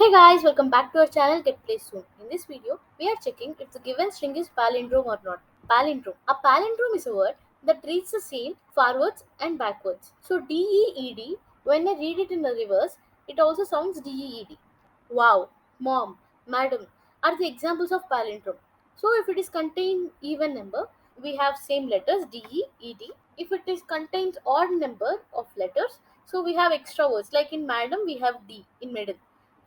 Hey guys, welcome back to our channel Get Play Soon. In this video, we are checking if the given string is palindrome or not. Palindrome. A palindrome is a word that reads the same forwards and backwards. So DEED, when I read it in the reverse, it also sounds DEED. Wow, mom, madam are the examples of palindrome. So if it is contain even number, we have same letters DEED. If it is contains odd number of letters, so we have extra words like in madam we have D in middle.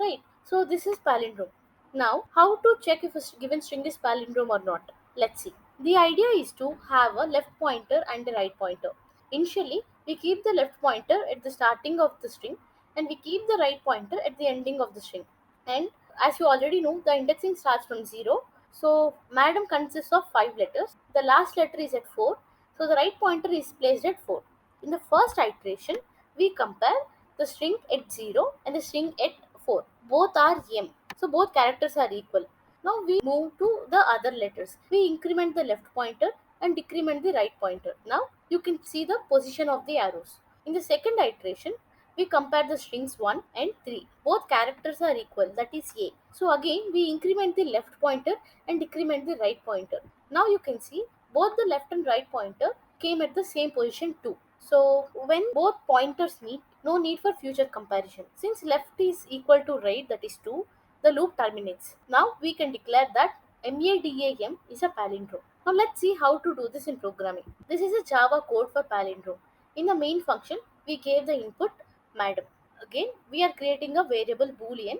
Right. So this is palindrome. Now, how to check if a given string is palindrome or not? Let's see. The idea is to have a left pointer and a right pointer. Initially, we keep the left pointer at the starting of the string and we keep the right pointer at the ending of the string. And as you already know, the indexing starts from 0. So, madam consists of 5 letters. The last letter is at 4. So, the right pointer is placed at 4. In the first iteration, we compare the string at 0 and the string at 4. Both are M. So, both characters are equal. Now, we move to the other letters. We increment the left pointer and decrement the right pointer. Now, you can see the position of the arrows. In the second iteration, we compare the strings 1 and 3. Both characters are equal, that is A. So again, we increment the left pointer and decrement the right pointer. Now you can see both the left and right pointer came at the same position too. So when both pointers meet, no need for future comparison. Since left is equal to right, that is 2, the loop terminates. Now we can declare that MADAM is a palindrome. Now let's see how to do this in programming. This is a Java code for palindrome. In the main function, we gave the input madam. Again, we are creating a variable boolean.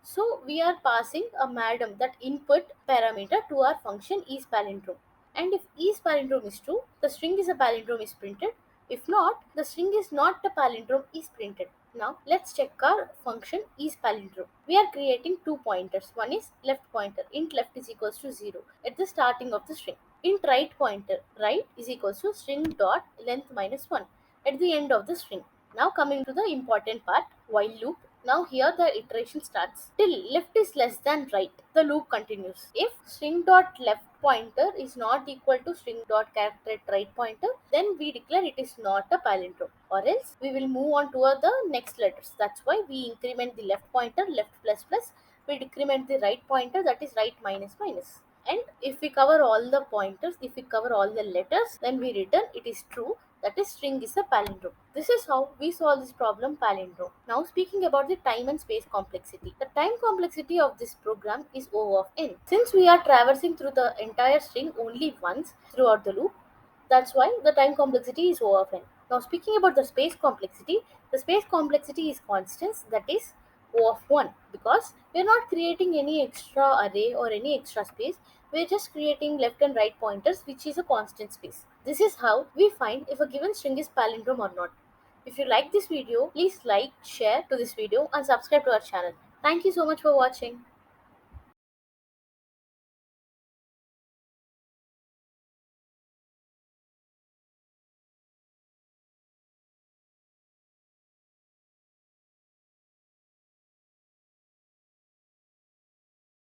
So we are passing a madam, that input parameter, to our function is palindrome. And if is palindrome is true, the string is a palindrome is printed. If not, the string is not a palindrome is printed. Now let's check our function is palindrome. We are creating two pointers. One is left pointer, int left is equals to 0 at the starting of the string. Int right pointer, right is equals to string dot length minus 1 at the end of the string. Now coming to the important part, while loop. Now here the iteration starts till left is less than right. The loop continues. If string dot left pointer is not equal to string dot character at right pointer, then we declare it is not a palindrome. Or else we will move on to the next letters. That's why we increment the left pointer, left plus plus. We decrement the right pointer, that is right minus minus. And if we cover all the pointers, if we cover all the letters, then we return it is true, that is string is a palindrome. This is how we solve this problem palindrome. Now speaking about the time and space complexity. The time complexity of this program is O of n. Since we are traversing through the entire string only once throughout the loop, that's why the time complexity is O of n. Now speaking about the space complexity is constants, that is O of 1, because we are not creating any extra array or any extra space. We are just creating left and right pointers, which is a constant space. This is how we find if a given string is palindrome or not. If you like this video, please like, share to this video and subscribe to our channel. Thank you so much for watching.